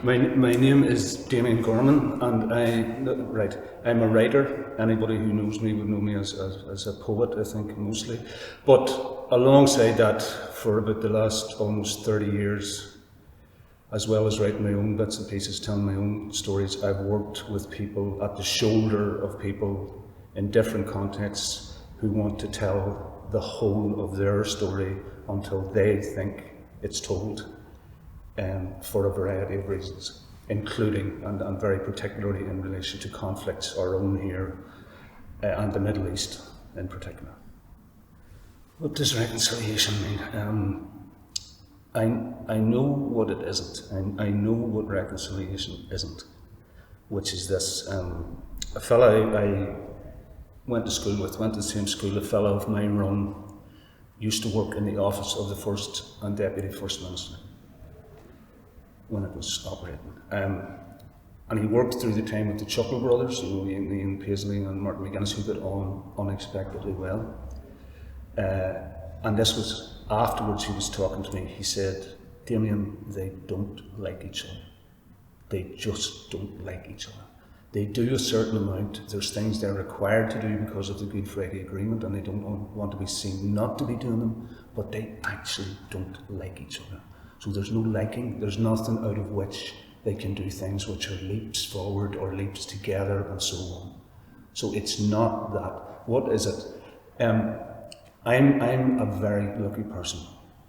My name is Damian Gorman, and I'm a writer. Anybody who knows me would know me as a poet, I think, mostly. But alongside that, for about the last almost 30 years, as well as writing my own bits and pieces, telling my own stories, I've worked with people at the shoulder of people in different contexts who want to tell the whole of their story until they think it's told. For a variety of reasons, including and very particularly in relation to conflicts, our own here and the Middle East in particular. What does reconciliation mean? I know what it isn't. I know what reconciliation isn't, which is this. A fellow I went to the same school, a fellow of my run, used to work in the office of the First and Deputy First Minister when it was operating. And he worked through the time with the Chuckle brothers, Ian Paisley and Martin McGuinness, who got on unexpectedly well. And this was afterwards he was talking to me. He said, Damian, they don't like each other. They just don't like each other. They do a certain amount. There's things they're required to do because of the Good Friday Agreement, and they don't want to be seen not to be doing them, but they actually don't like each other. So there's no liking, there's nothing out of which they can do things which are leaps forward or leaps together and so on. So it's not that. What is it? I'm a very lucky person.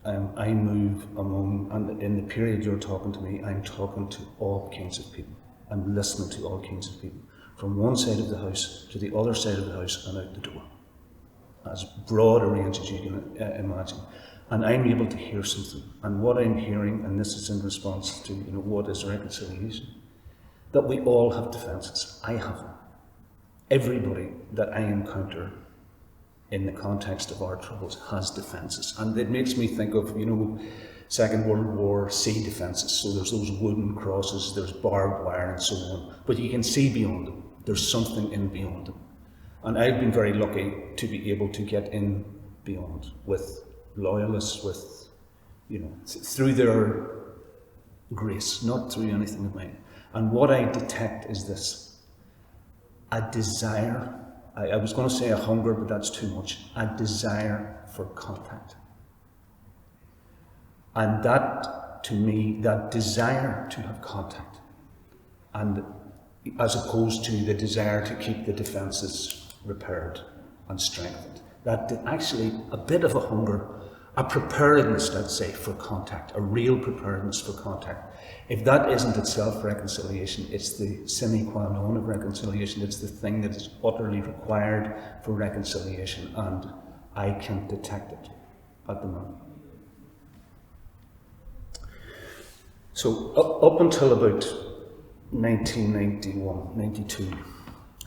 I move among, and in the period you're talking to me, I'm talking to all kinds of people. I'm listening to all kinds of people. From one side of the house to the other side of the house and out the door. As broad a range as you can imagine. And I'm able to hear something. And what I'm hearing, and this is in response to what is reconciliation, that we all have defences. I have them. Everybody that I encounter in the context of our troubles has defences. And it makes me think of, Second World War sea defences. So there's those wooden crosses, there's barbed wire and so on. But you can see beyond them. There's something in beyond them. And I've been very lucky to be able to get in beyond with loyalists, through their grace, not through anything of mine. And what I detect is this, a desire, I was going to say a hunger, but that's too much, a desire for contact. And that, to me, that desire to have contact, and as opposed to the desire to keep the defences repaired and strengthened, that actually a bit of a hunger, a preparedness, let's say, for contact, a real preparedness for contact. If that isn't itself reconciliation, it's the sine qua non of reconciliation. It's the thing that is utterly required for reconciliation, and I can detect it at the moment. So up until about 1991, 92,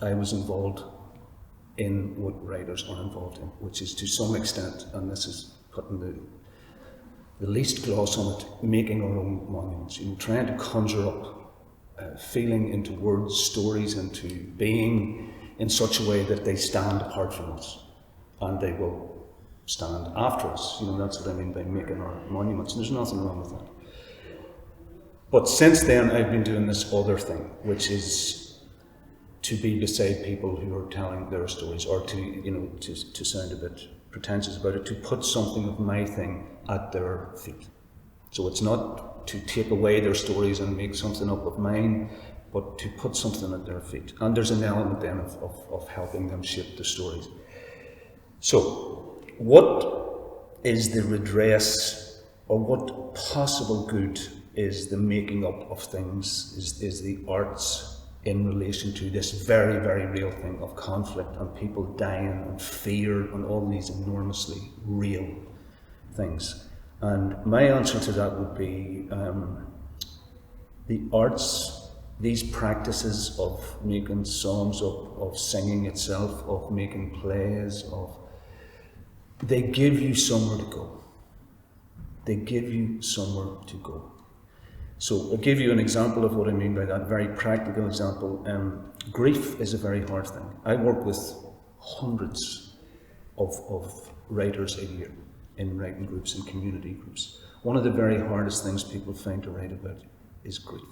I was involved in what writers are involved in, which is to some extent, and this is putting the least gloss on it, making our own monuments, trying to conjure up feeling into words, stories, into being in such a way that they stand apart from us, and they will stand after us. That's what I mean by making our monuments, and there's nothing wrong with that. But since then, I've been doing this other thing, which is to be beside people who are telling their stories, or to sound a bit pretentious about it, to put something of my thing at their feet. So it's not to take away their stories and make something up of mine, but to put something at their feet. And there's an element then of helping them shape the stories. So, what is the redress, or what possible good is the making up of things, is the arts in relation to this very, very real thing of conflict and people dying and fear and all these enormously real things? And my answer to that would be the arts, these practices of making songs, of singing itself, of making plays, they give you somewhere to go. They give you somewhere to go. So I'll give you an example of what I mean by that, very practical example. Grief is a very hard thing. I work with hundreds of writers a year in writing groups and community groups. One of the very hardest things people find to write about is grief.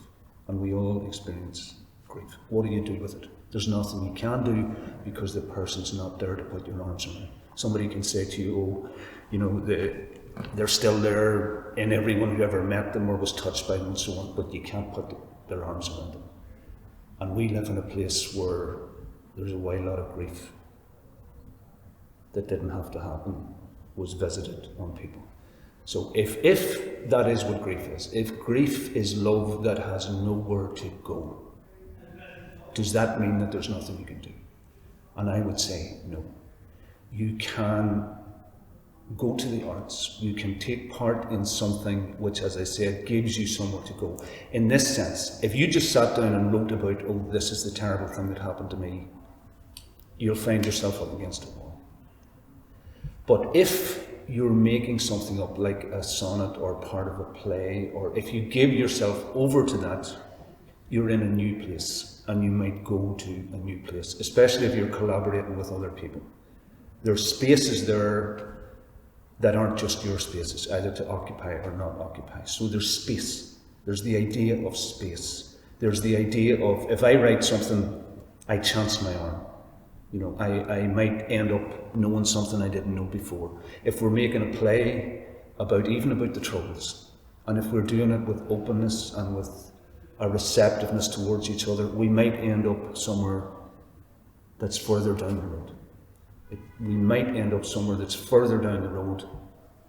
and we all experience grief. What do you do with it? There's nothing you can do because the person's not there to put your arms around. Somebody can say to you, oh, you know, they're still there in everyone who ever met them or was touched by them and so on, but you can't put their arms around them. And we live in a place where there's a whole lot of grief that didn't have to happen, was visited on people. So if that is what grief is, if grief is love that has nowhere to go, does that mean that there's nothing you can do? And I would say no. You can go to the arts, you can take part in something which, as I said, gives you somewhere to go. In this sense, if you just sat down and wrote about, oh, this is the terrible thing that happened to me, you'll find yourself up against a wall. But if you're making something up, like a sonnet or part of a play, or if you give yourself over to that, you're in a new place, and you might go to a new place, especially if you're collaborating with other people. There's spaces there that aren't just your spaces, either to occupy or not occupy. So there's space. There's the idea of space. There's the idea of, if I write something, I chance my arm. You know, I might end up knowing something I didn't know before. If we're making a play even about the Troubles, and if we're doing it with openness and with a receptiveness towards each other, we might end up somewhere that's further down the road. We might end up somewhere that's further down the road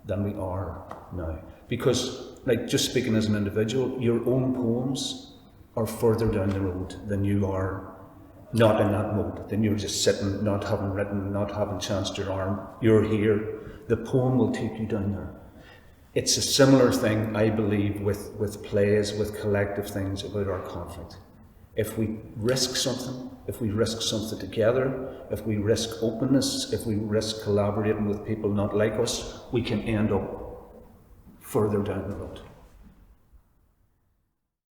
than we are now. Because, like, just speaking as an individual, your own poems are further down the road than you are not in that mode. Then you're just sitting, not having written, not having chanced your arm. You're here. The poem will take you down there. It's a similar thing, I believe, with plays, with collective things about our conflict. If we risk something, together, if we risk openness, if we risk collaborating with people not like us, we can end up further down the road.